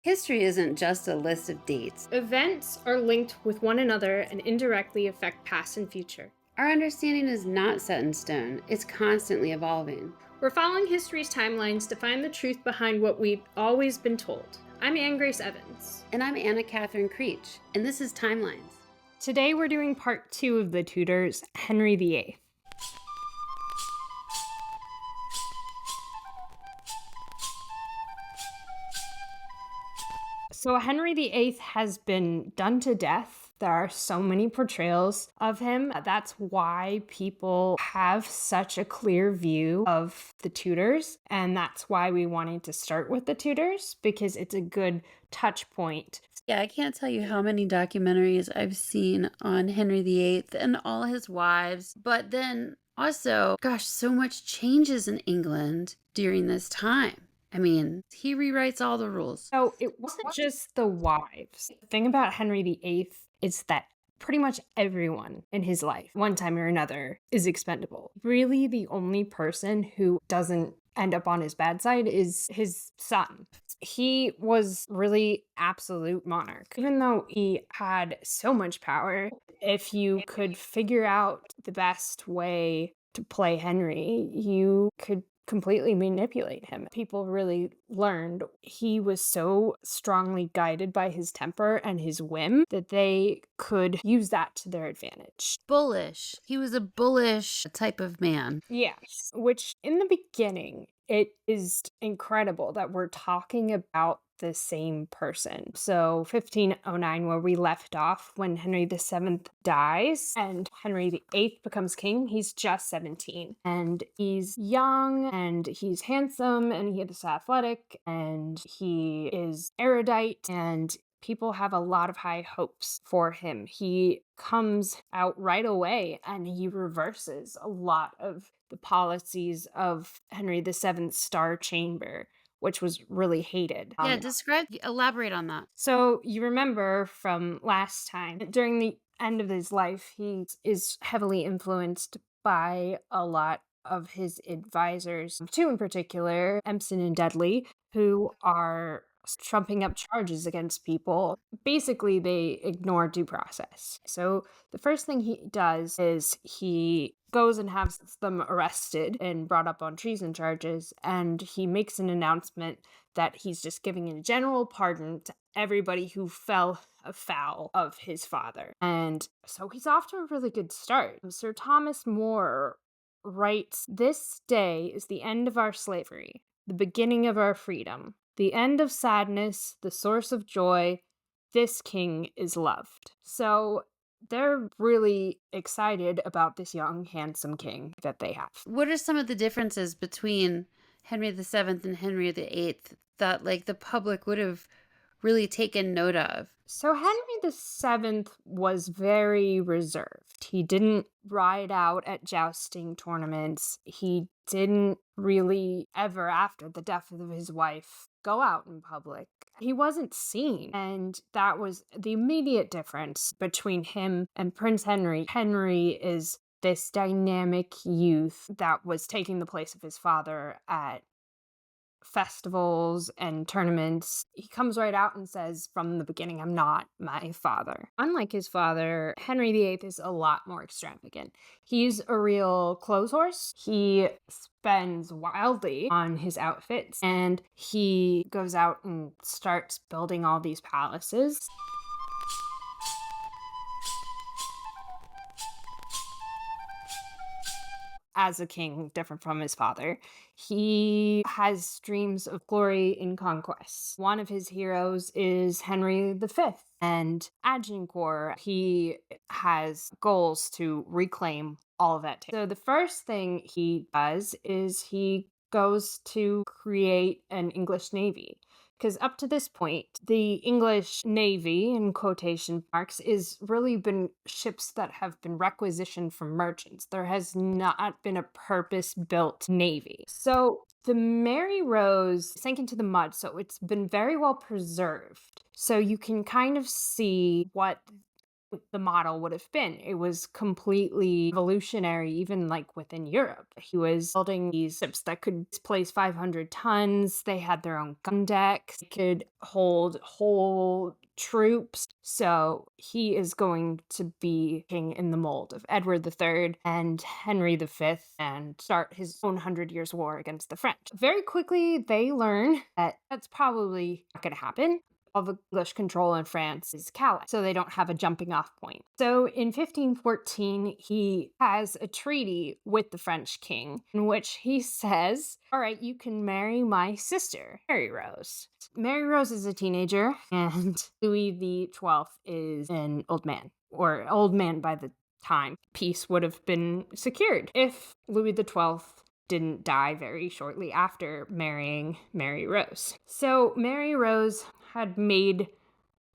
History isn't just a list of dates. Events are linked with one another and indirectly affect past and future. Our understanding is not set in stone, it's constantly evolving. We're following history's timelines to find the truth behind what we've always been told. I'm Anne Grace Evans. And I'm Anna Catherine Creech, and this is Timelines. Today we're doing part 2 of the Tudors, Henry VIII. So Henry VIII has been done to death. There are so many portrayals of him. That's why people have such a clear view of the Tudors. And that's why we wanted to start with the Tudors, because it's a good touch point. Yeah, I can't tell you how many documentaries I've seen on Henry VIII and all his wives. But then also, gosh, so much changes in England during this time. I mean, he rewrites all the rules. So it wasn't just the wives. The thing about Henry VIII is that pretty much everyone in his life, one time or another, is expendable. Really, the only person who doesn't end up on his bad side is his son. He was really absolute monarch. Even though he had so much power, if you could figure out the best way to play Henry, you could completely manipulate him. People really learned he was so strongly guided by his temper and his whim that they could use that to their advantage. Bullish. He was a bullish type of man. Yes, which in the beginning, it is incredible that we're talking about the same person. So 1509, where we left off when Henry VII dies and Henry VIII becomes king, he's just 17. And he's young and he's handsome and he's athletic and he is erudite and people have a lot of high hopes for him. He comes out right away and he reverses a lot of the policies of Henry VII's Star Chamber, which was really hated. Yeah, elaborate on that. So you remember from last time, during the end of his life, he is heavily influenced by a lot of his advisors, two in particular, Empson and Dudley, who are trumping up charges against people. Basically, they ignore due process. So the first thing he does is he goes and has them arrested and brought up on treason charges, and he makes an announcement that he's just giving a general pardon to everybody who fell afoul of his father. And so he's off to a really good start. Sir Thomas More writes, "This day is the end of our slavery, the beginning of our freedom, the end of sadness, the source of joy. This king is loved." So they're really excited about this young, handsome king that they have. What are some of the differences between Henry VII and Henry VIII that, like, the public would have really taken note of? So Henry VII was very reserved. He didn't ride out at jousting tournaments. He didn't really ever, after the death of his wife, go out in public. He wasn't seen, and that was the immediate difference between him and Prince Henry. Henry is this dynamic youth that was taking the place of his father at festivals and tournaments. He comes right out and says from the beginning, "I'm not my father." Unlike his father, Henry VIII is a lot more extravagant. He's a real clothes horse. He spends wildly on his outfits, and he goes out and starts building all these palaces. As a king, different from his father, he has dreams of glory in conquest. One of his heroes is Henry V and Agincourt. He has goals to reclaim all of that. So the first thing he does is he goes to create an English navy. Because up to this point, the English Navy, in quotation marks, is really been ships that have been requisitioned from merchants. There has not been a purpose-built navy. So the Mary Rose sank into the mud, so it's been very well preserved. So you can kind of see what the model would have been. It was completely revolutionary, even like within Europe. He was building these ships that could displace 500 tons. They had their own gun decks, they could hold whole troops. So he is going to be king in the mold of Edward III and Henry V and start his own 100 Years' War against the French. Very quickly, they learn that that's probably not going to happen. All the English control in France is Calais, so they don't have a jumping off point. So in 1514, he has a treaty with the French king in which he says, all right, you can marry my sister, Mary Rose. Mary Rose is a teenager, and Louis the 12th is an old man, or old man by the time peace would have been secured if Louis the 12th didn't die very shortly after marrying Mary Rose. So Mary Rose had made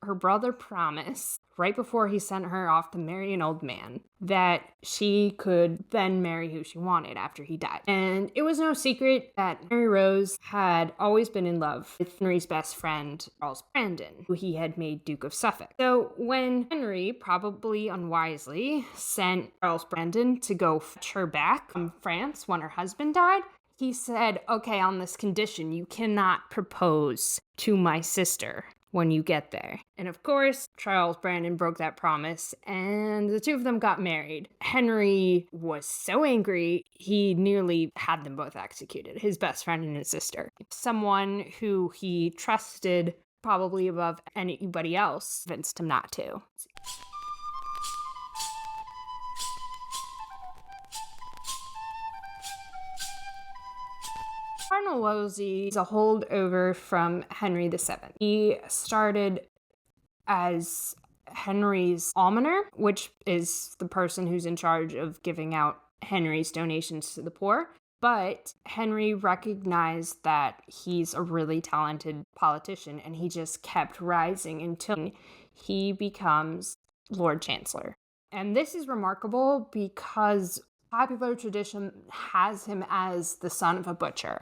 her brother promise right before he sent her off to marry an old man that she could then marry who she wanted after he died. And it was no secret that Mary Rose had always been in love with Henry's best friend, Charles Brandon, who he had made Duke of Suffolk. So when Henry, probably unwisely, sent Charles Brandon to go fetch her back from France when her husband died, he said, okay, on this condition, you cannot propose to my sister when you get there. And of course, Charles Brandon broke that promise, and the two of them got married. Henry was so angry, he nearly had them both executed, his best friend and his sister. Someone who he trusted probably above anybody else convinced him not to. Cardinal Wolsey is a holdover from Henry VII. He started as Henry's almoner, which is the person who's in charge of giving out Henry's donations to the poor. But Henry recognized that he's a really talented politician, and he just kept rising until he becomes Lord Chancellor. And this is remarkable because popular tradition has him as the son of a butcher.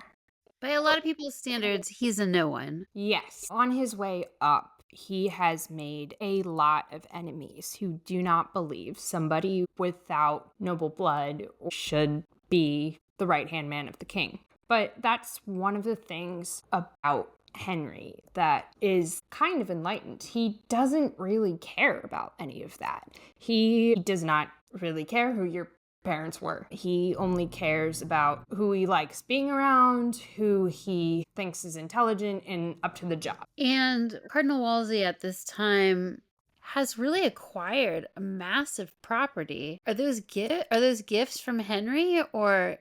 By a lot of people's standards, he's a no one. Yes. On his way up, he has made a lot of enemies who do not believe somebody without noble blood should be the right-hand man of the king. But that's one of the things about Henry that is kind of enlightened. He doesn't really care about any of that. He does not really care who your parents were. He only cares about who he likes being around, who he thinks is intelligent and up to the job. And Cardinal Wolsey at this time has really acquired a massive property. Are those gifts from Henry, or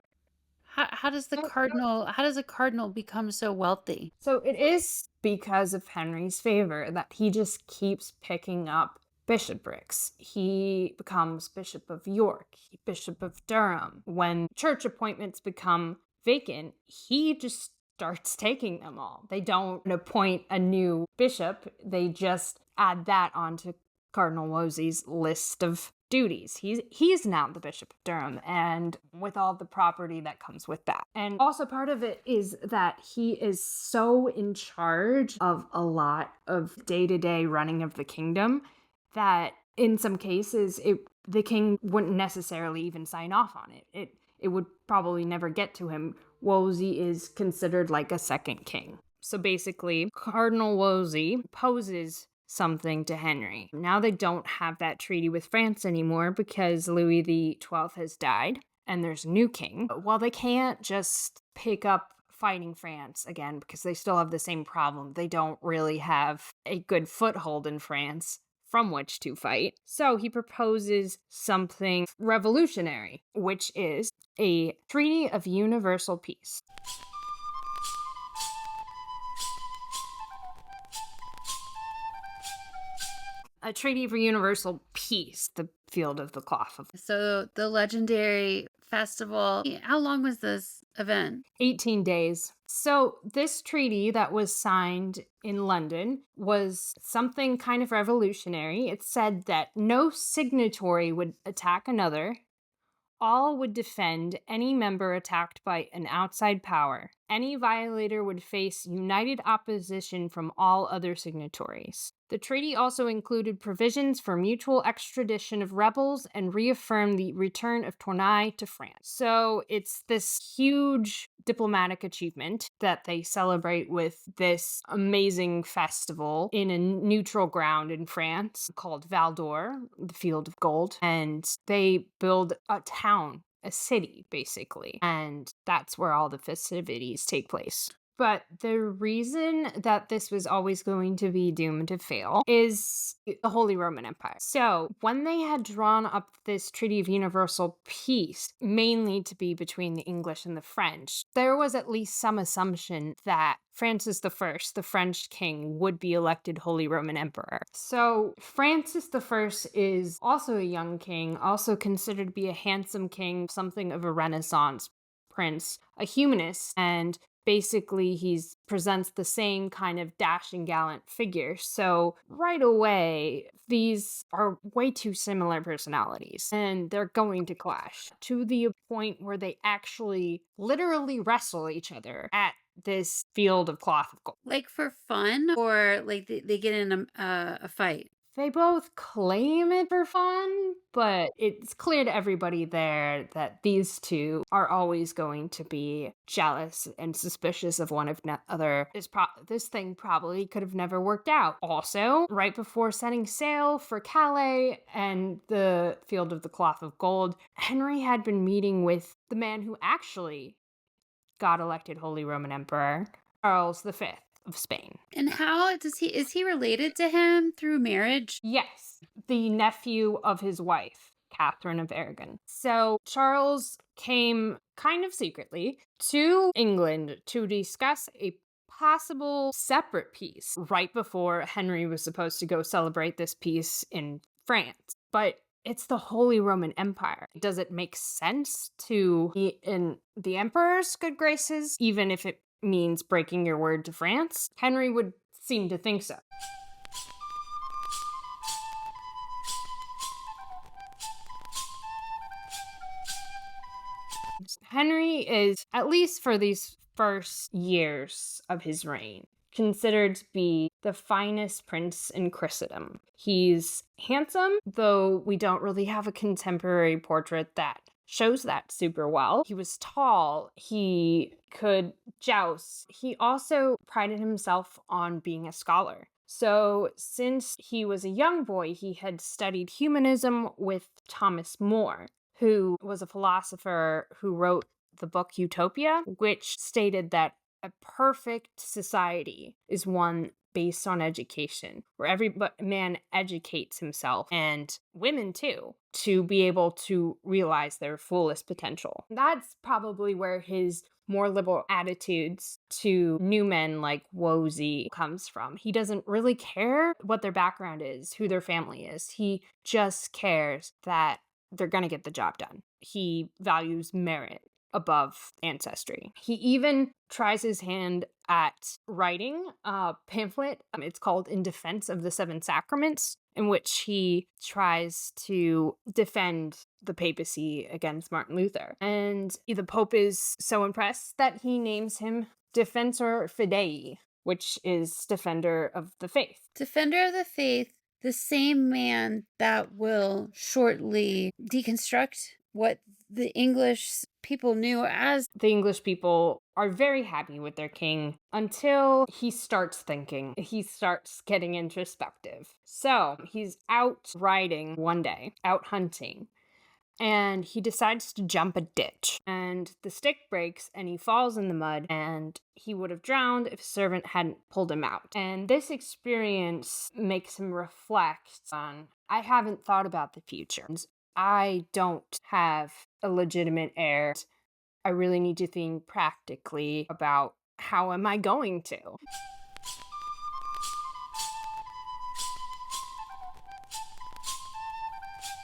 how does a cardinal become so wealthy? So it is because of Henry's favor that he just keeps picking up bishoprics. He becomes Bishop of York, Bishop of Durham. When church appointments become vacant, he just starts taking them all. They don't appoint a new bishop, they just add that onto Cardinal Wolsey's list of duties. He's now the Bishop of Durham, and with all the property that comes with that. And also part of it is that he is so in charge of a lot of day-to-day running of the kingdom that in some cases the king wouldn't necessarily even sign off on it. It would probably never get to him. Wolsey is considered like a second king. So basically, Cardinal Wolsey poses something to Henry. Now they don't have that treaty with France anymore because Louis the 12th has died and there's a new king. Well, they can't just pick up fighting France again because they still have the same problem. They don't really have a good foothold in France from which to fight. So he proposes something revolutionary, which is a treaty of universal peace. A treaty for universal peace, the field of the cloth of. So the legendary festival, how long was this event? 18 days. So this treaty that was signed in London was something kind of revolutionary. It said that no signatory would attack another. All would defend any member attacked by an outside power, any violator would face united opposition from all other signatories. The treaty also included provisions for mutual extradition of rebels and reaffirmed the return of Tournai to France. So it's this huge diplomatic achievement that they celebrate with this amazing festival in a neutral ground in France called Val d'Or, the Field of Gold. And they build a town, a city, basically. And that's where all the festivities take place. But the reason that this was always going to be doomed to fail is the Holy Roman Empire. So, when they had drawn up this Treaty of Universal Peace, mainly to be between the English and the French, there was at least some assumption that Francis I, the French king, would be elected Holy Roman Emperor. So, Francis I is also a young king, also considered to be a handsome king, something of a Renaissance prince, a humanist, and basically he presents the same kind of dashing gallant figure. So right away, these are way too similar personalities and they're going to clash to the point where they actually literally wrestle each other at this field of cloth of gold. Like for fun, or like they get in a fight? They both claim it for fun, but it's clear to everybody there that these two are always going to be jealous and suspicious of one another. This thing probably could have never worked out. Also, right before setting sail for Calais and the Field of the Cloth of Gold, Henry had been meeting with the man who actually got elected Holy Roman Emperor, Charles V of Spain. And how is he related to him through marriage? Yes, the nephew of his wife, Catherine of Aragon. So Charles came kind of secretly to England to discuss a possible separate peace right before Henry was supposed to go celebrate this peace in France. But it's the Holy Roman Empire. Does it make sense to be in the emperor's good graces, even if it means breaking your word to France? Henry would seem to think so. Henry is, at least for these first years of his reign, considered to be the finest prince in Christendom. He's handsome, though we don't really have a contemporary portrait that shows that super well. He was tall, he could joust. He also prided himself on being a scholar. So, since he was a young boy, he had studied humanism with Thomas More, who was a philosopher who wrote the book Utopia, which stated that a perfect society is one based on education, where every man educates himself, and women too, to be able to realize their fullest potential. That's probably where his more liberal attitudes to new men like Wolsey comes from. He doesn't really care what their background is, who their family is. He just cares that they're going to get the job done. He values merit above ancestry. He even tries his hand at writing a pamphlet. It's called In Defense of the Seven Sacraments, in which he tries to defend the papacy against Martin Luther. And the Pope is so impressed that he names him Defensor Fidei, which is Defender of the Faith. Defender of the Faith, the same man that will shortly deconstruct what the English people knew as. The English people are very happy with their king until he starts thinking. He starts getting introspective. So he's out riding one day, out hunting, and he decides to jump a ditch. And the stick breaks and he falls in the mud, and he would have drowned if a servant hadn't pulled him out. And this experience makes him reflect on, I haven't thought about the future. I don't have a legitimate heir. I really need to think practically about how am I going to.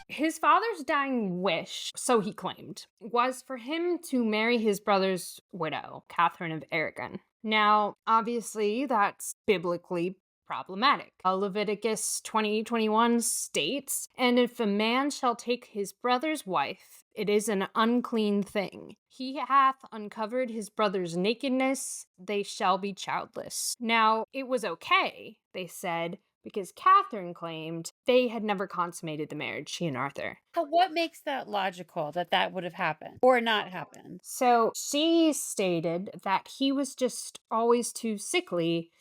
His father's dying wish, so he claimed, was for him to marry his brother's widow, Catherine of Aragon. Now, obviously, that's biblically problematic. Leviticus 20:21 states, "And if a man shall take his brother's wife, it is an unclean thing. He hath uncovered his brother's nakedness, they shall be childless." Now, it was okay, they said, because Catherine claimed they had never consummated the marriage, she and Arthur. But what makes that logical that that would have happened or not happened? So she stated that he was just always too sickly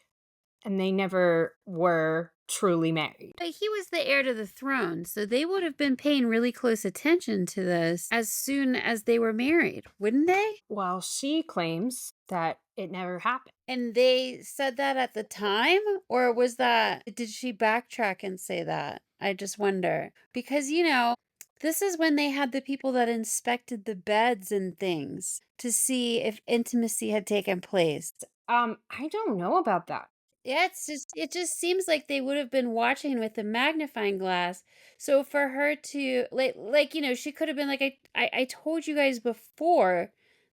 and they never were truly married. But he was the heir to the throne, so they would have been paying really close attention to this as soon as they were married, wouldn't they? Well, she claims that it never happened. And they said that at the time? Or was that, did she backtrack and say that? I just wonder. Because, this is when they had the people that inspected the beds and things to see if intimacy had taken place. I don't know about that. Yeah, it just seems like they would have been watching with a magnifying glass. So for her to she could have been like, I told you guys before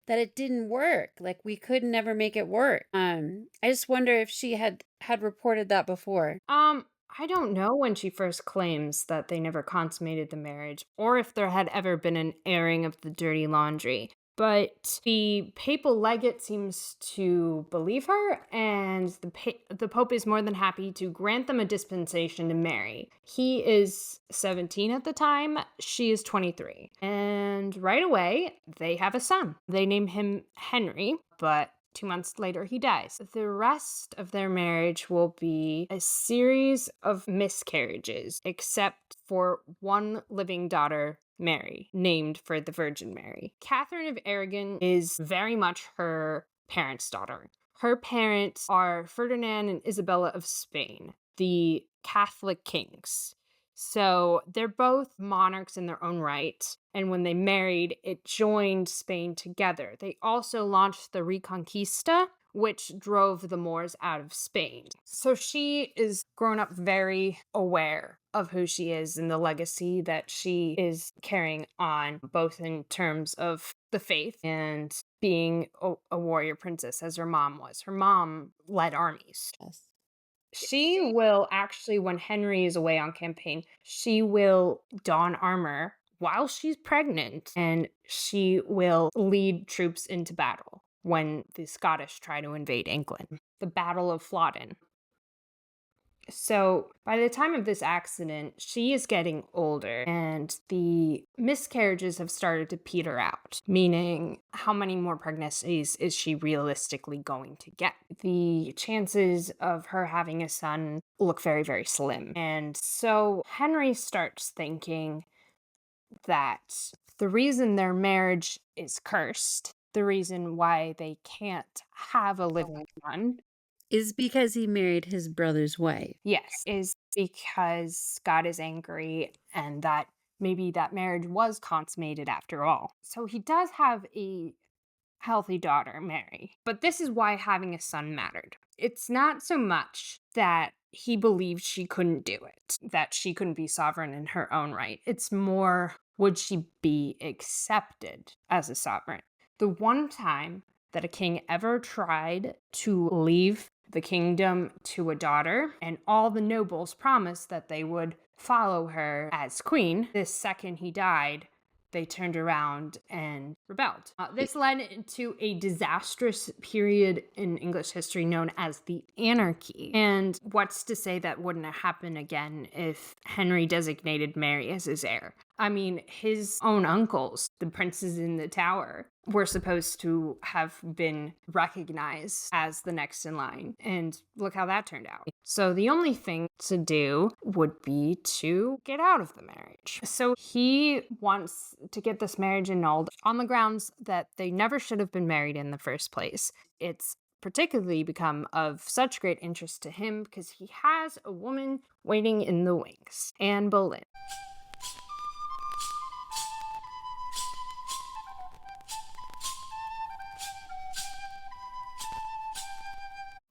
that it didn't work. Like we could never make it work. I just wonder if she had reported that before. I don't know when she first claims that they never consummated the marriage, or if there had ever been an airing of the dirty laundry. But the papal legate seems to believe her, and the Pope is more than happy to grant them a dispensation to marry. He is 17 at the time, she is 23. And right away, they have a son. They name him Henry, but 2 months later, he dies. The rest of their marriage will be a series of miscarriages, except for one living daughter, Mary, named for the Virgin Mary. Catherine of Aragon is very much her parents' daughter. Her parents are Ferdinand and Isabella of Spain, the Catholic kings. So they're both monarchs in their own right. And when they married, it joined Spain together. They also launched the Reconquista, which drove the Moors out of Spain. So she is grown up very aware of who she is and the legacy that she is carrying on, both in terms of the faith and being a warrior princess, as her mom was. Her mom led armies. Yes. She will actually, when Henry is away on campaign, she will don armor while she's pregnant, and she will lead troops into battle when the Scottish try to invade England. The Battle of Flodden. So by the time of this accident, she is getting older and the miscarriages have started to peter out, meaning how many more pregnancies is she realistically going to get? The chances of her having a son look very, very slim. And so Henry starts thinking that the reason their marriage is cursed, the reason why they can't have a living son, Is because he married his brother's wife. yes, is because God is angry and that maybe that marriage was consummated after all. So he does have a healthy daughter, Mary. But this is why having a son mattered. It's not so much that he believed she couldn't do it, that she couldn't be sovereign in her own right. It's more, would she be accepted as a sovereign? The one time that a king ever tried to leave the kingdom to a daughter, and all the nobles promised that they would follow her as queen. The second he died, they turned around and rebelled. This led to a disastrous period in English history known as the Anarchy. And what's to say that wouldn't happen again if Henry designated Mary as his heir? I mean, his own uncles, the princes in the Tower, were supposed to have been recognized as the next in line. And look how that turned out. So the only thing to do would be to get out of the marriage. So he wants to get this marriage annulled on the grounds that they never should have been married in the first place. It's particularly become of such great interest to him because he has a woman waiting in the wings, Anne Boleyn.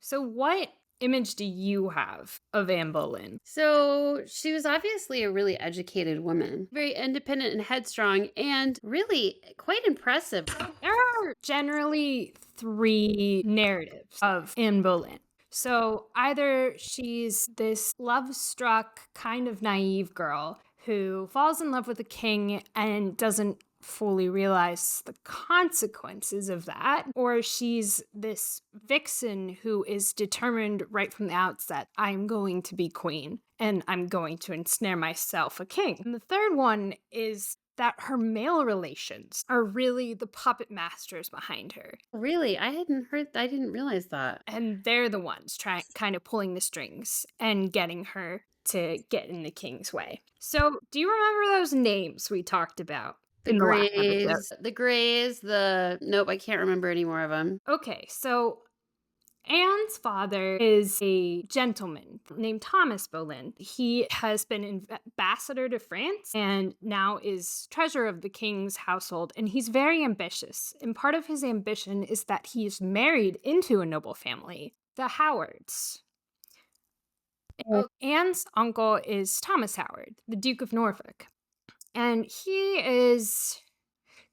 So what image do you have of Anne Boleyn? So she was obviously a really educated woman, very independent and headstrong, and really quite impressive. There are generally three narratives of Anne Boleyn. So either she's this love struck, kind of naive girl who falls in love with the king and doesn't fully realize the consequences of that, or she's this vixen who is determined right from the outset, I'm going to be queen and I'm going to ensnare myself a king. And the third one is that her male relations are really the puppet masters behind her. Really? I didn't realize that. And they're the ones trying kind of pulling the strings and getting her to get in the king's way. So, do you remember those names we talked about in the last episode? Nope, I can't remember any more of them. Okay, so Anne's father is a gentleman named Thomas Boleyn. He has been ambassador to France and now is treasurer of the king's household, and he's very ambitious. And part of his ambition is that he's married into a noble family, the Howards. Anne's uncle is Thomas Howard, the Duke of Norfolk. And he is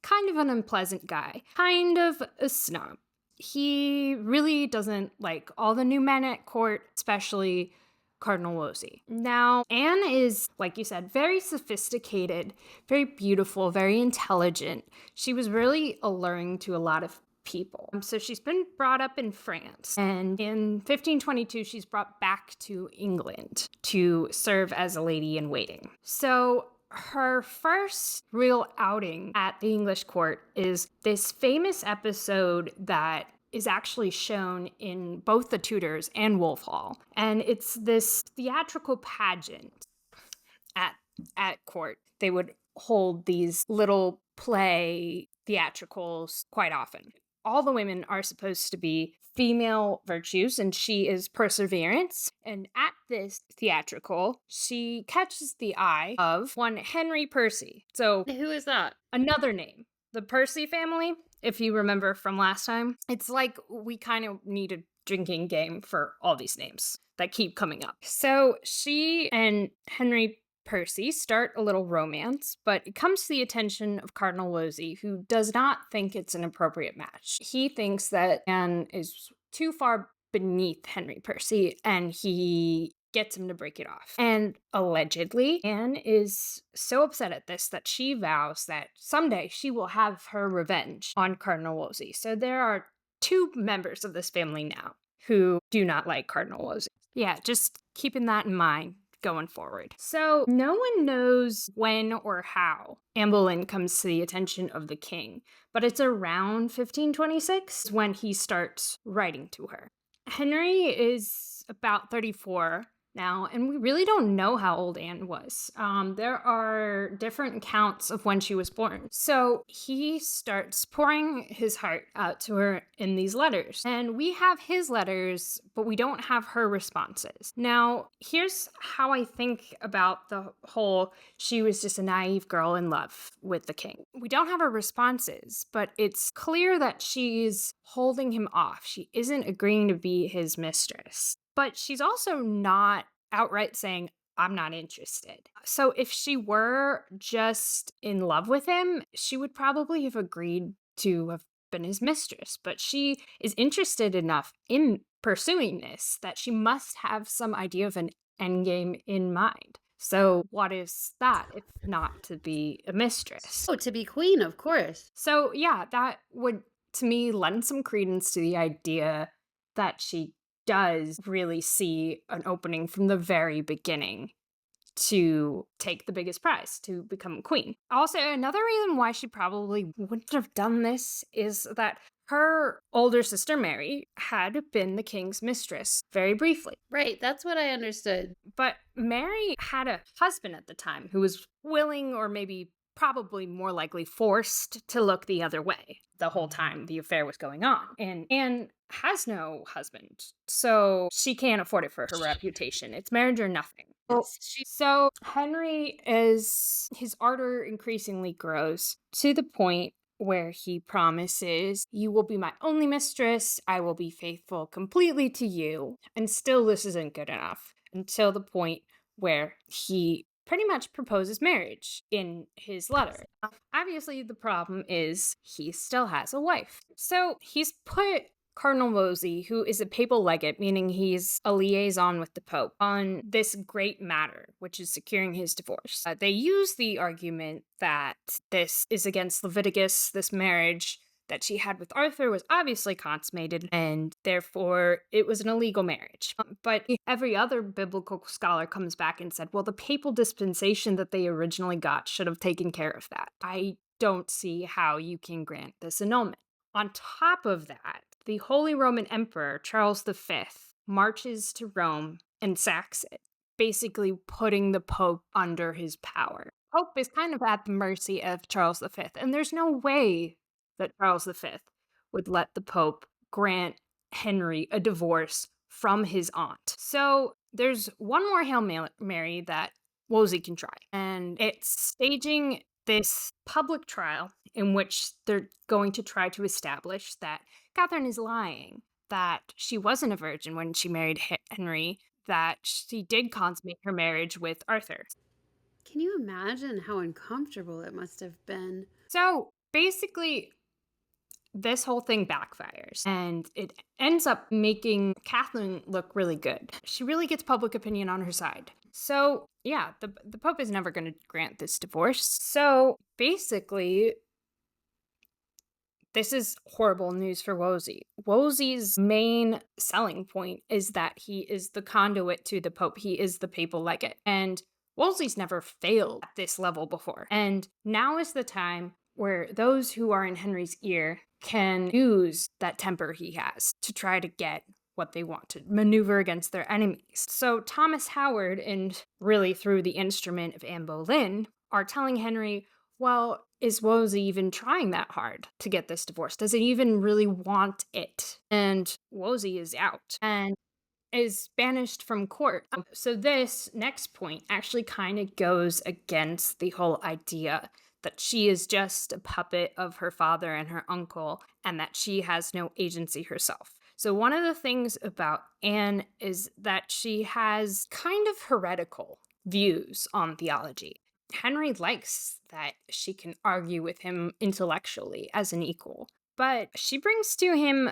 kind of an unpleasant guy, kind of a snob. He really doesn't like all the new men at court, especially Cardinal Wolsey. Now, Anne is, like you said, very sophisticated, very beautiful, very intelligent. She was really alluring to a lot of people. So she's been brought up in France, and in 1522 she's brought back to England to serve as a lady in waiting. So her first real outing at the English court is this famous episode that is actually shown in both The Tudors and Wolf Hall. And it's this theatrical pageant at court. They would hold these little play theatricals quite often. All the women are supposed to be female virtues, and she is perseverance. And at this theatrical, she catches the eye of one Henry Percy. So, Who is that? another name. The Percy family, if you remember from last time, it's like we kind of need a drinking game for all these names that keep coming up. So, she and Henry Percy start a little romance, but it comes to the attention of Cardinal Wolsey, who does not think it's an appropriate match. He thinks that Anne is too far beneath Henry Percy, and he gets him to break it off. And allegedly, Anne is so upset at this that she vows that someday she will have her revenge on Cardinal Wolsey. So there are two members of this family now who do not like Cardinal Wolsey. Yeah, just keeping that in mind going forward. So no one knows when or how Anne Boleyn comes to the attention of the king, but it's around 1526 when he starts writing to her. Henry is about 34 now, and we really don't know how old Anne was. There are different accounts of when she was born. So he starts pouring his heart out to her in these letters. And we have his letters, but we don't have her responses. Now, here's how I think about the whole she was just a naive girl in love with the king. We don't have her responses, but it's clear that she's holding him off. She isn't agreeing to be his mistress. But she's also not outright saying, I'm not interested. So if she were just in love with him, she would probably have agreed to have been his mistress. But she is interested enough in pursuing this that she must have some idea of an endgame in mind. So what is that if not to be a mistress? Oh, to be queen, of course. So yeah, that would, to me, lend some credence to the idea that she does really see an opening from the very beginning to take the biggest prize, to become queen. Also, another reason why she probably wouldn't have done this is that her older sister Mary had been the king's mistress very briefly. Right, that's what I understood. But Mary had a husband at the time who was willing, or maybe probably more likely forced, to look the other way the whole time the affair was going on. And Anne has no husband, so she can't afford it for her reputation. It's marriage or nothing. So Henry his ardor increasingly grows to the point where he promises, you will be my only mistress, I will be faithful completely to you. And still this isn't good enough, until the point where he pretty much proposes marriage in his letter. Obviously, the problem is he still has a wife. So he's put Cardinal Wolsey, who is a papal legate, meaning he's a liaison with the Pope, on this great matter, which is securing his divorce. They use the argument that this is against Leviticus, this marriage that she had with Arthur was obviously consummated, and therefore it was an illegal marriage. But every other biblical scholar comes back and said, well, the papal dispensation that they originally got should have taken care of that. I don't see how you can grant this annulment. On top of that, the Holy Roman Emperor, Charles V, marches to Rome and sacks it, basically putting the Pope under his power. Pope is kind of at the mercy of Charles V, and there's no way that Charles V would let the Pope grant Henry a divorce from his aunt. So there's one more Hail Mary that Wolsey can try, and it's staging this public trial in which they're going to try to establish that Catherine is lying, that she wasn't a virgin when she married Henry, that she did consummate her marriage with Arthur. Can you imagine how uncomfortable it must have been? So basically, this whole thing backfires, and it ends up making Catherine look really good. She really gets public opinion on her side. So, yeah, the Pope is never going to grant this divorce. So, basically, this is horrible news for Wolsey. Wolsey's main selling point is that he is the conduit to the Pope. He is the papal legate. And Wolsey's never failed at this level before. And now is the time where those who are in Henry's ear can use that temper he has to try to get what they want, to maneuver against their enemies. So Thomas Howard, and really through the instrument of Anne Boleyn, are telling Henry, well, is Wolsey even trying that hard to get this divorce? Does he even really want it? And Wolsey is out and is banished from court. So this next point actually kind of goes against the whole idea that she is just a puppet of her father and her uncle, and that she has no agency herself. So one of the things about Anne is that she has kind of heretical views on theology. Henry likes that she can argue with him intellectually as an equal, but she brings to him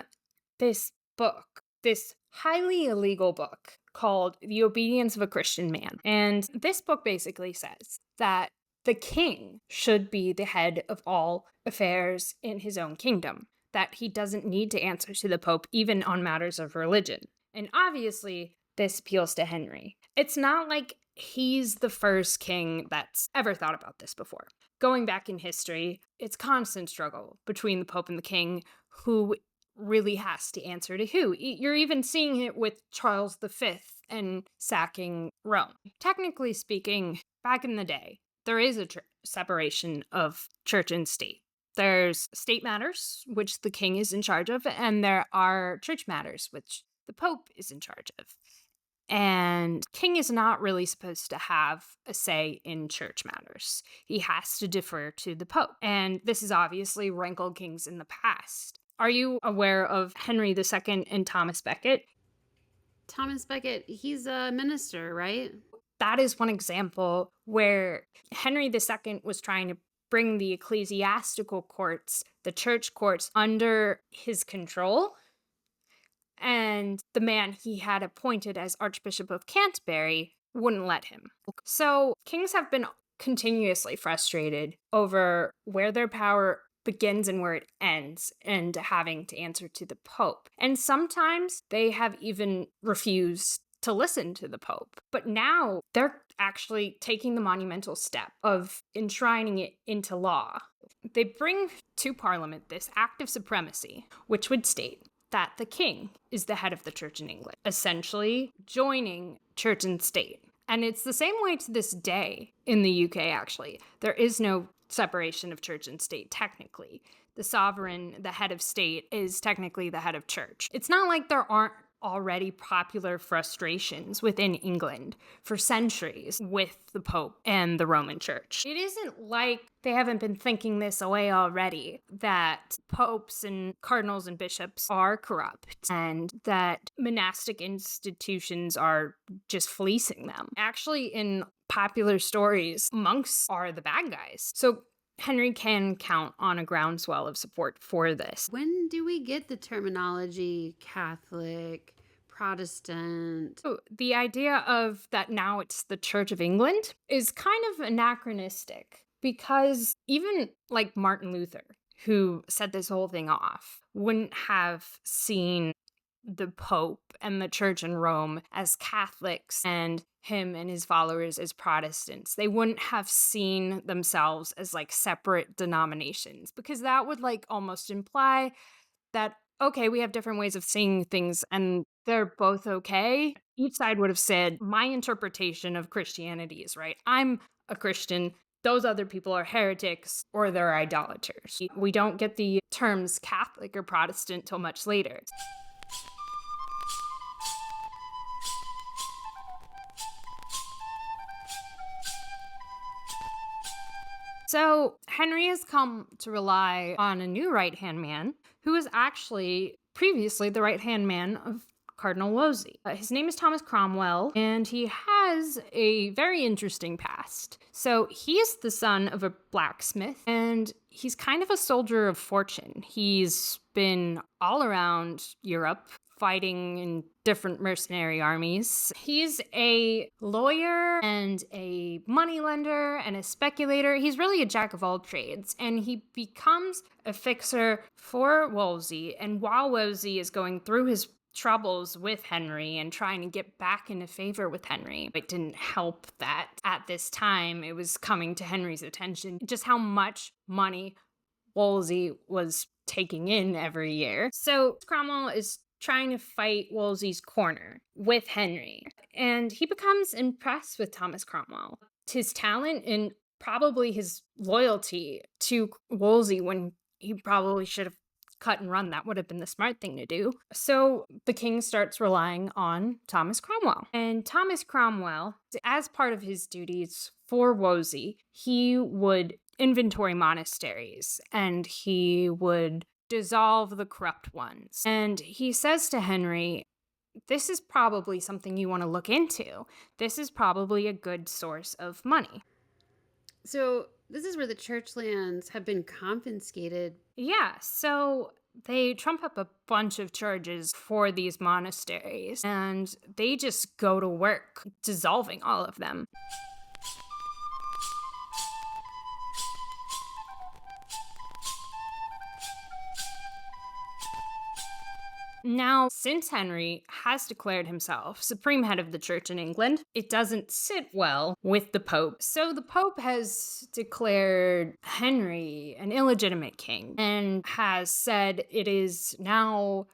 this book, this highly illegal book called The Obedience of a Christian Man. And this book basically says that the king should be the head of all affairs in his own kingdom, that he doesn't need to answer to the Pope even on matters of religion. And obviously, this appeals to Henry. It's not like he's the first king that's ever thought about this before. Going back in history, it's constant struggle between the Pope and the king, who really has to answer to who. You're even seeing it with Charles V and sacking Rome. Technically speaking, back in the day, there is a separation of church and state. There's state matters, which the king is in charge of, and there are church matters, which the Pope is in charge of. And king is not really supposed to have a say in church matters. He has to defer to the Pope. And this has obviously rankled kings in the past. Are you aware of Henry II and Thomas Becket? Thomas Becket, he's a minister, right? That is one example where Henry II was trying to bring the ecclesiastical courts, the church courts, under his control. And the man he had appointed as Archbishop of Canterbury wouldn't let him. So kings have been continuously frustrated over where their power begins and where it ends, and having to answer to the Pope. And sometimes they have even refused to listen to the Pope. But now they're actually taking the monumental step of enshrining it into law. They bring to Parliament this Act of Supremacy, which would state that the king is the head of the church in England, essentially joining church and state. And it's the same way to this day in the UK, actually. There is no separation of church and state, technically. The sovereign, the head of state, is technically the head of church. It's not like there aren't already popular frustrations within England for centuries with the Pope and the Roman Church. It isn't like they haven't been thinking this away already, that popes and cardinals and bishops are corrupt and that monastic institutions are just fleecing them. Actually, in popular stories, monks are the bad guys. So Henry can count on a groundswell of support for this. When do we get the terminology Catholic, Protestant? So the idea of that now it's the Church of England is kind of anachronistic because even like Martin Luther, who set this whole thing off, wouldn't have seen the Pope and the Church in Rome as Catholics and him and his followers as Protestants. They wouldn't have seen themselves as like separate denominations because that would like almost imply that, okay, we have different ways of seeing things and they're both okay. Each side would have said, my interpretation of Christianity is right. I'm a Christian. Those other people are heretics or they're idolaters. We don't get the terms Catholic or Protestant till much later. So Henry has come to rely on a new right-hand man who was actually previously the right-hand man of Cardinal Wolsey. His name is Thomas Cromwell, and he has a very interesting past. So he is the son of a blacksmith, and he's kind of a soldier of fortune. He's been all around Europe fighting in different mercenary armies. He's a lawyer and a moneylender and a speculator. He's really a jack of all trades, and he becomes a fixer for Wolsey. And while Wolsey is going through his troubles with Henry and trying to get back into favor with Henry, it didn't help that at this time it was coming to Henry's attention just how much money Wolsey was taking in every year. So Cromwell is trying to fight Wolsey's corner with Henry, and he becomes impressed with Thomas Cromwell. His talent and probably his loyalty to Wolsey when he probably should have cut and run. That would have been the smart thing to do. So the king starts relying on Thomas Cromwell. And Thomas Cromwell, as part of his duties for Wolsey, he would inventory monasteries and he would dissolve the corrupt ones. And he says to Henry, this is probably something you want to look into. This is probably a good source of money. So this is where the church lands have been confiscated. Yeah, so they trump up a bunch of charges for these monasteries, and they just go to work dissolving all of them. Now, since Henry has declared himself supreme head of the church in England, it doesn't sit well with the Pope. So the Pope has declared Henry an illegitimate king and has said it is now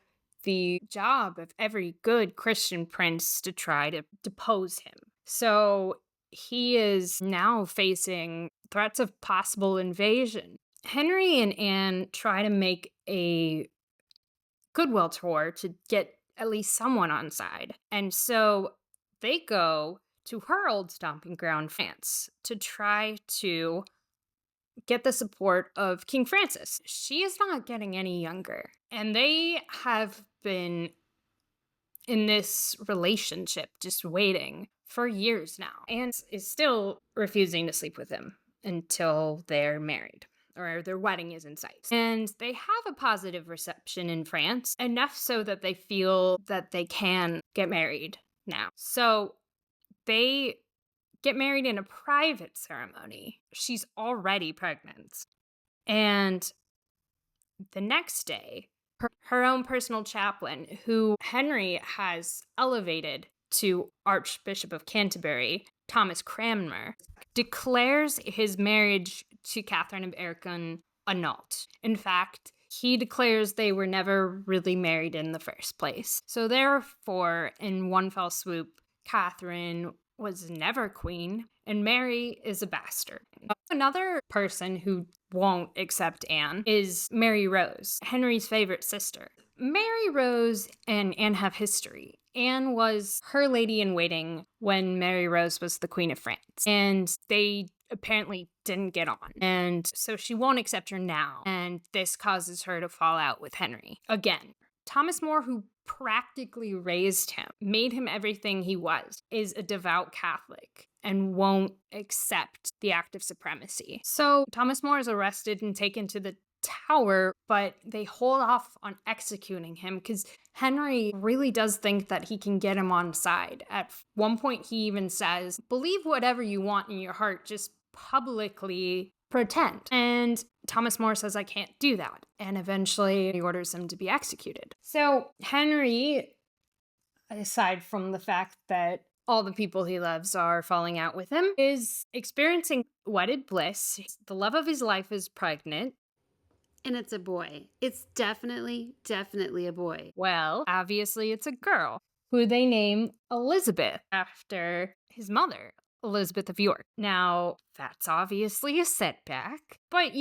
the job of every good Christian prince to try to depose him. So he is now facing threats of possible invasion. Henry and Anne try to make a goodwill tour to get at least someone on side. And so they go to her old stomping ground, France, to try to get the support of King Francis. She is not getting any younger. And they have been in this relationship just waiting for years now. Anne is still refusing to sleep with him until they're married, or their wedding is in sight. And they have a positive reception in France, enough so that they feel that they can get married now. So they get married in a private ceremony. She's already pregnant. And the next day, her own personal chaplain, who Henry has elevated to Archbishop of Canterbury, Thomas Cranmer, declares his marriage to Catherine of Aragon annulled. In fact, he declares they were never really married in the first place. So therefore, in one fell swoop, Catherine was never queen, and Mary is a bastard. Another person who won't accept Anne is Mary Rose, Henry's favorite sister. Mary Rose and Anne have history. Anne was her lady-in-waiting when Mary Rose was the Queen of France, and they apparently didn't get on. And so she won't accept her now, and this causes her to fall out with Henry again. Thomas More, who practically raised him, made him everything he was, is a devout Catholic. and won't accept the act of supremacy. So Thomas More is arrested and taken to the Tower, but they hold off on executing him because Henry really does think that he can get him on side. At one point, he even says, "Believe whatever you want in your heart, just publicly pretend." And Thomas More says, "I can't do that." And eventually, he orders him to be executed. So Henry, aside from the fact that all the people he loves are falling out with him, is experiencing wedded bliss. The love of his life is pregnant. And it's a boy. It's definitely a boy. Well, obviously it's a girl who they name Elizabeth after his mother, Elizabeth of York. Now, that's obviously a setback, but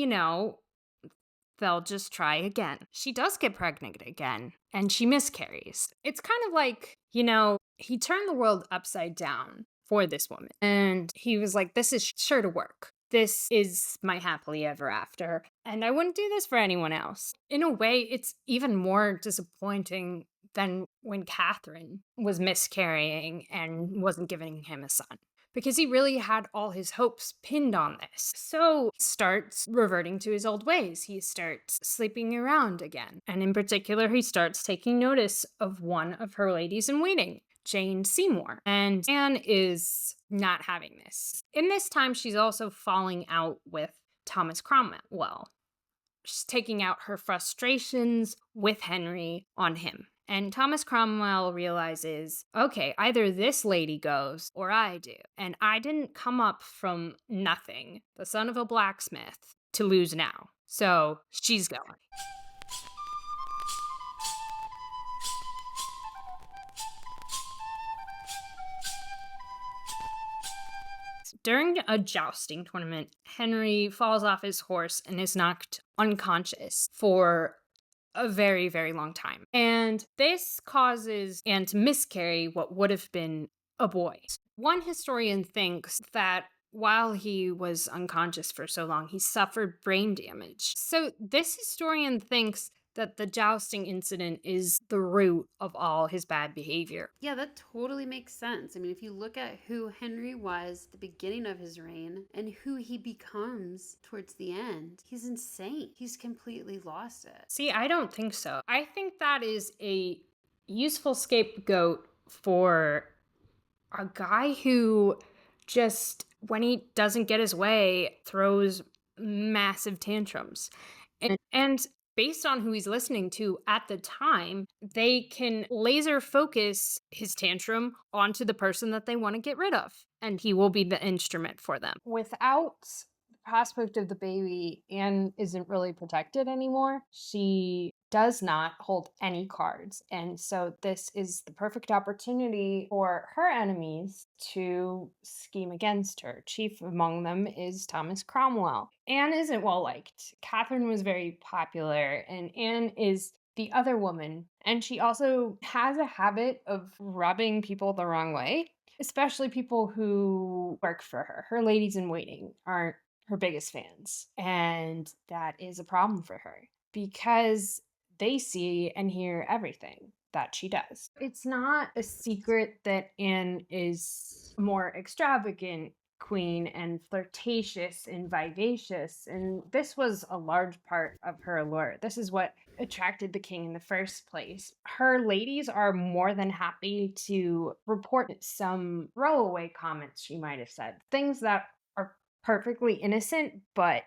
they'll just try again. She does get pregnant again, and she miscarries. It's kind of like, he turned the world upside down for this woman. And he was like, this is sure to work. This is my happily ever after. And I wouldn't do this for anyone else. In a way, it's even more disappointing than when Catherine was miscarrying and wasn't giving him a son, because he really had all his hopes pinned on this. So he starts reverting to his old ways. He starts sleeping around again. And in particular, he starts taking notice of one of her ladies in waiting, Jane Seymour. And Anne is not having this. In this time, she's also falling out with Thomas Cromwell. She's taking out her frustrations with Henry on him. And Thomas Cromwell realizes, okay, either this lady goes or I do. And I didn't come up from nothing, the son of a blacksmith, to lose now. So she's going. During a jousting tournament, Henry falls off his horse and is knocked unconscious for a very, very long time. And this causes Anne to miscarry what would have been a boy. One historian thinks that while he was unconscious for so long, he suffered brain damage. So this historian thinks that the jousting incident is the root of all his bad behavior. Yeah, that totally makes sense. I mean, if you look at who Henry was at the beginning of his reign and who he becomes towards the end, he's insane. He's completely lost it. See, I don't think so. I think that is a useful scapegoat for a guy who just, when he doesn't get his way, throws massive tantrums. And based on who he's listening to at the time, they can laser focus his tantrum onto the person that they want to get rid of, and he will be the instrument for them. Without the prospect of the baby, Anne isn't really protected anymore. She does not hold any cards, and so this is the perfect opportunity for her enemies to scheme against her. Chief among them is Thomas Cromwell. Anne isn't well liked. Catherine was very popular, and Anne is the other woman, and she also has a habit of rubbing people the wrong way, especially people who work for her. Her ladies in waiting aren't her biggest fans, and that is a problem for her because they see and hear everything that she does. It's not a secret that Anne is a more extravagant queen and flirtatious and vivacious, and this was a large part of her allure. This is what attracted the king in the first place. Her ladies are more than happy to report some throwaway comments she might have said, things that are perfectly innocent, but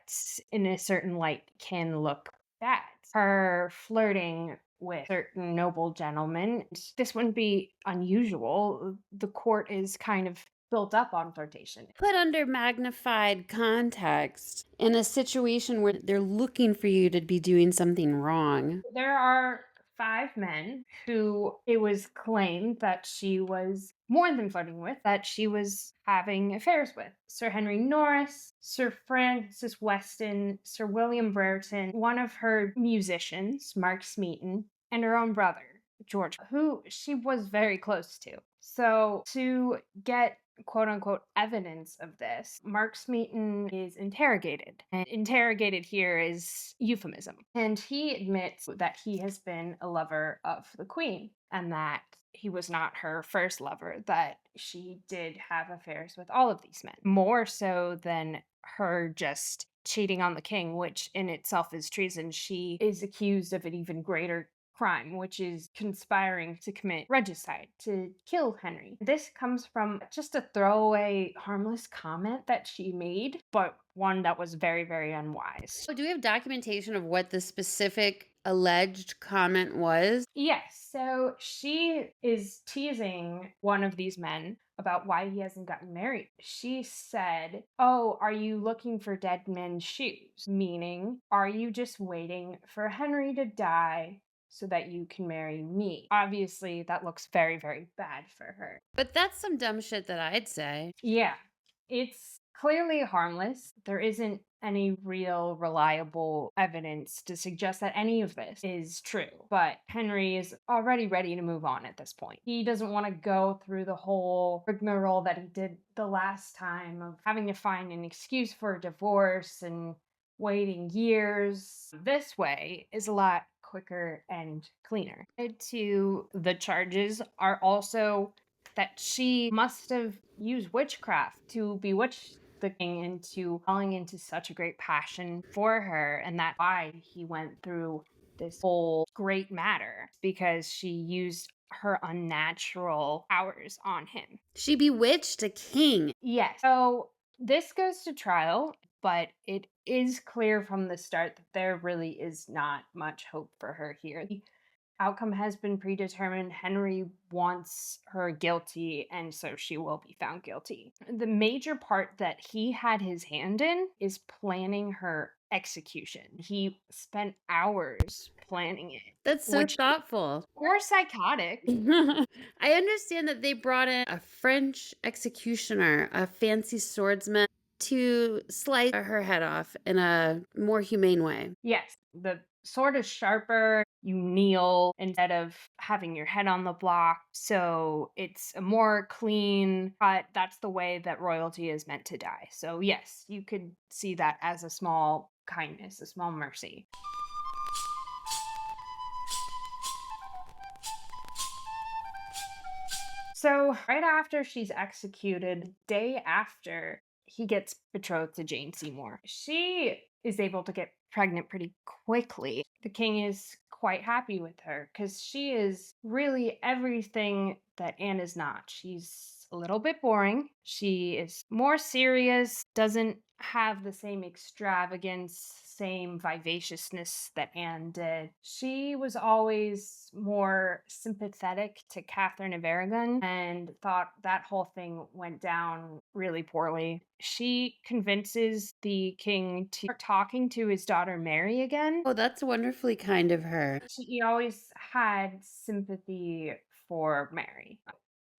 in a certain light can look bad. Her flirting with certain noble gentlemen, this wouldn't be unusual. The court is kind of built up on flirtation. Put under magnified context in a situation where they're looking for you to be doing something wrong. There are 5 men who it was claimed that she was more than flirting with, that she was having affairs with. Sir Henry Norris, Sir Francis Weston, Sir William Brereton, one of her musicians, Mark Smeaton, and her own brother, George, who she was very close to. So to get quote unquote evidence of this, Mark Smeaton is interrogated. And interrogated here is euphemism. And he admits that he has been a lover of the queen and that he was not her first lover, that she did have affairs with all of these men, more so than her just cheating on the king, which in itself is treason. She is accused of an even greater crime, which is conspiring to commit regicide, to kill Henry. This comes from just a throwaway, harmless comment that she made, but one that was very, very unwise. Oh, do we have documentation of what the specific alleged comment was? Yes, so she is teasing one of these men about why he hasn't gotten married. She said, "Oh, are you looking for dead men's shoes?" Meaning, are you just waiting for Henry to die so that you can marry me? Obviously, that looks very, very bad for her. But that's some dumb shit that I'd say. Yeah, it's clearly harmless. There isn't any real reliable evidence to suggest that any of this is true. But Henry is already ready to move on at this point. He doesn't want to go through the whole rigmarole that he did the last time of having to find an excuse for a divorce and waiting years. This way is a lot quicker and cleaner. Added to the charges are also that she must have used witchcraft to bewitch the king into falling into such a great passion for her, and that's why he went through this whole great matter, because she used her unnatural powers on him. She bewitched a king. Yes. So this goes to trial, but it is clear from the start that there really is not much hope for her here. The outcome has been predetermined. Henry wants her guilty, and so she will be found guilty. The major part that he had his hand in is planning her execution. He spent hours planning it, That's so which thoughtful. or psychotic. I understand that they brought in a French executioner, a fancy swordsman, to slice her head off in a more humane way. Yes, the sword is sharper. You kneel instead of having your head on the block. So it's a more clean cut. That's the way that royalty is meant to die. So, yes, you could see that as a small kindness, a small mercy. So, right after she's executed, day after, he gets betrothed to Jane Seymour. She is able to get pregnant pretty quickly. The king is quite happy with her because she is really everything that Anne is not. She's a little bit boring. She is more serious, doesn't have the same extravagance, same vivaciousness that Anne did. She was always more sympathetic to Catherine of Aragon and thought that whole thing went down really poorly. She convinces the king to start talking to his daughter Mary again. Oh, that's wonderfully kind of her. She always had sympathy for Mary.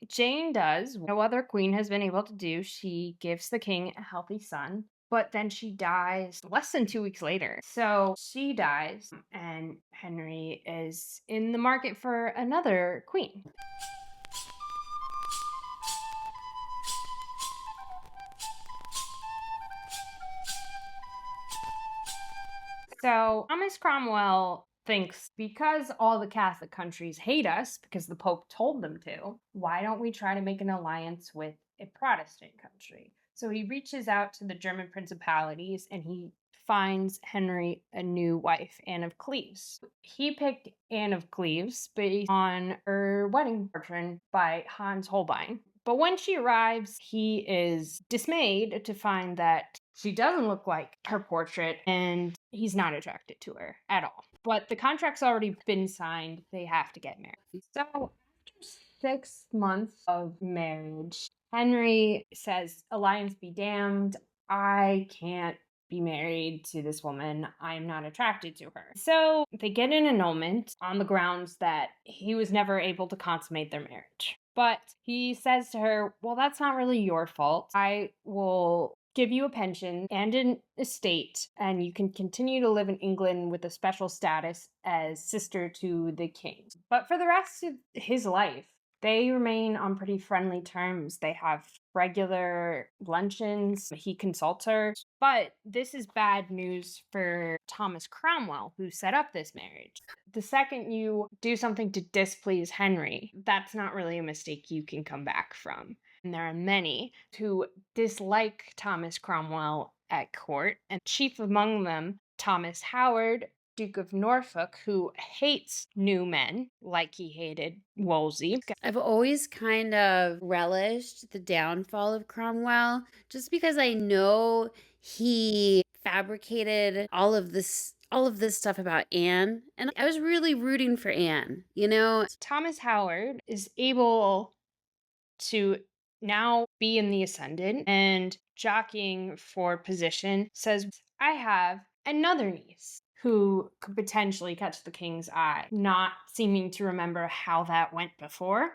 Jane does what no other queen has been able to do. She gives the king a healthy son, but then she dies less than 2 weeks later. So she dies, and Henry is in the market for another queen. So Thomas Cromwell thinks because all the Catholic countries hate us because the Pope told them to, why don't we try to make an alliance with a Protestant country? So he reaches out to the German principalities and he finds Henry a new wife, Anne of Cleves. He picked Anne of Cleves based on her wedding portrait by Hans Holbein. But when she arrives, he is dismayed to find that she doesn't look like her portrait and he's not attracted to her at all. But the contract's already been signed. They have to get married. So after 6 months of marriage, Henry says, "Alliance be damned. I can't be married to this woman. I'm not attracted to her." So they get an annulment on the grounds that he was never able to consummate their marriage. But he says to her, "Well, that's not really your fault. I will give you a pension and an estate, and you can continue to live in England with a special status as sister to the king." But for the rest of his life, they remain on pretty friendly terms. They have regular luncheons. He consults her. But this is bad news for Thomas Cromwell, who set up this marriage. The second you do something to displease Henry, that's not really a mistake you can come back from. And there are many who dislike Thomas Cromwell at court, and chief among them, Thomas Howard, Duke of Norfolk, who hates new men like he hated Wolsey. I've always kind of relished the downfall of Cromwell just because I know he fabricated all of this stuff about Anne, and I was really rooting for Anne, you know? Thomas Howard is able to now be in the ascendant and jockeying for position, says, I have another niece who could potentially catch the king's eye, not seeming to remember how that went before.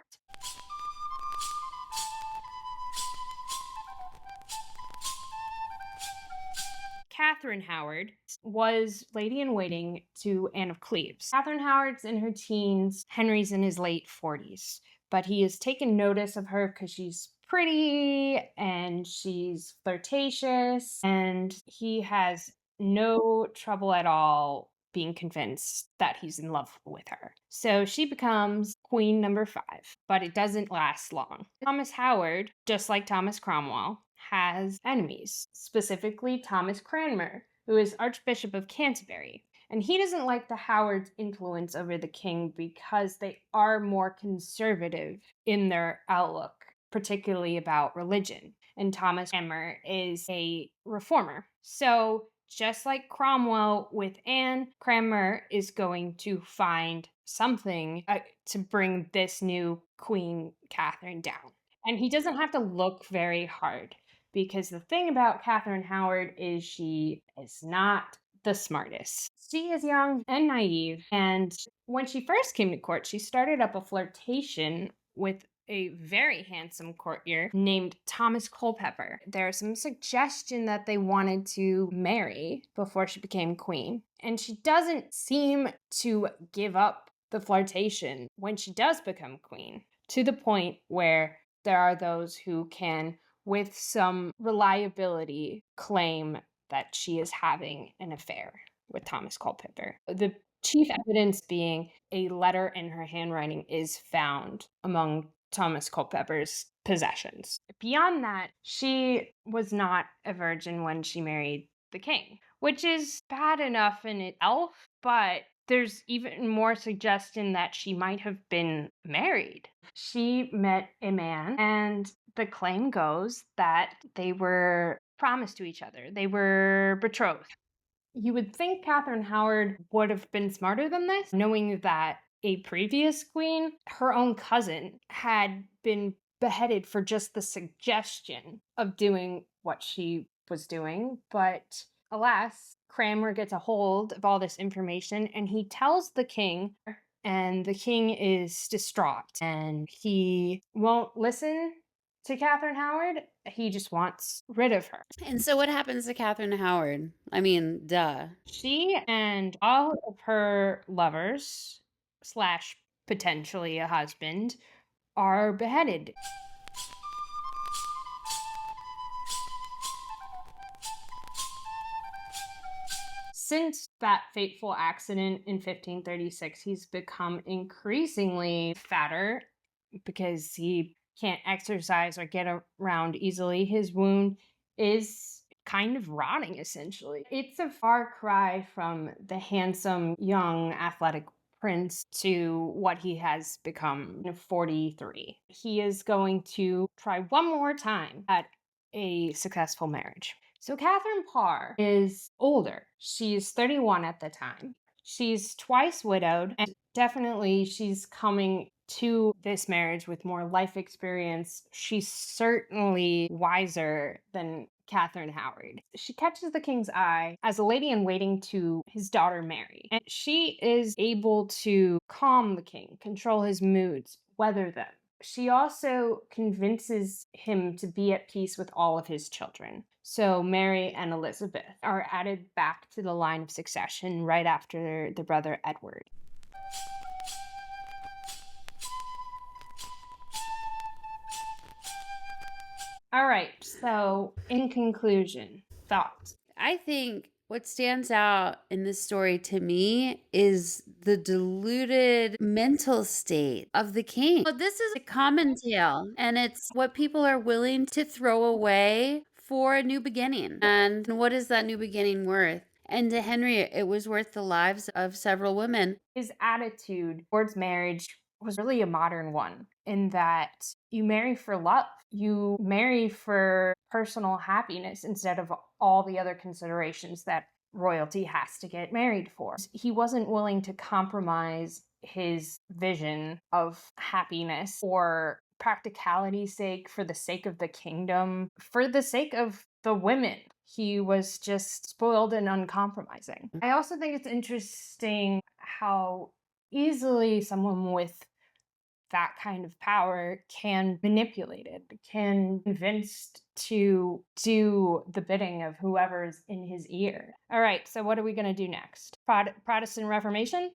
Catherine Howard was lady in waiting to Anne of Cleves. Catherine Howard's in her teens, Henry's in his late 40s, but he has taken notice of her because she's pretty and she's flirtatious, and he has no trouble at all being convinced that he's in love with her. So she becomes queen number 5, but it doesn't last long. Thomas Howard, just like Thomas Cromwell, has enemies, specifically Thomas Cranmer, who is Archbishop of Canterbury. And he doesn't like the Howards' influence over the king because they are more conservative in their outlook, particularly about religion. And Thomas Cranmer is a reformer. So just like Cromwell with Anne, Cranmer is going to find something to bring this new Queen Catherine down. And he doesn't have to look very hard, because the thing about Catherine Howard is she is not the smartest. She is young and naive, and when she first came to court, she started up a flirtation with a very handsome courtier named Thomas Culpeper. There's some suggestion that they wanted to marry before she became queen, and she doesn't seem to give up the flirtation when she does become queen, to the point where there are those who can, with some reliability, claim that she is having an affair with Thomas Culpeper. The chief evidence being a letter in her handwriting is found among Thomas Culpeper's possessions. Beyond that, she was not a virgin when she married the king, which is bad enough in itself, but there's even more suggestion that she might have been married. She met a man, and the claim goes that they were promised to each other. They were betrothed. You would think Catherine Howard would have been smarter than this, knowing that a previous queen, her own cousin, had been beheaded for just the suggestion of doing what she was doing. But alas, Cranmer gets a hold of all this information and he tells the king, and the king is distraught and he won't listen to Catherine Howard. He just wants rid of her. And so what happens to Catherine Howard? I mean, duh. She and all of her lovers, slash potentially a husband, are beheaded. Since that fateful accident in 1536, he's become increasingly fatter because he can't exercise or get around easily. His wound is kind of rotting, essentially. It's a far cry from the handsome, young, athletic prince to what he has become in 43. He is going to try one more time at a successful marriage. So Catherine Parr is older. She's 31 at the time. She's twice widowed, and definitely she's coming to this marriage with more life experience. She's certainly wiser than Catherine Howard. She catches the king's eye as a lady in waiting to his daughter Mary, and she is able to calm the king, control his moods, weather them. She also convinces him to be at peace with all of his children. So Mary and Elizabeth are added back to the line of succession right after their brother Edward. All right. So, in conclusion, thoughts. I think what stands out in this story to me is the deluded mental state of the king. Well, this is a common tale, and it's what people are willing to throw away for a new beginning. And what is that new beginning worth? And to Henry, it was worth the lives of several women. His attitude towards marriage was really a modern one in that you marry for love, you marry for personal happiness instead of all the other considerations that royalty has to get married for. He wasn't willing to compromise his vision of happiness for practicality's sake, for the sake of the kingdom, for the sake of the women. He was just spoiled and uncompromising. I also think it's interesting how easily someone with that kind of power can manipulate it, can convinced to do the bidding of whoever's in his ear. All right, so what are we going to do next? Protestant Reformation?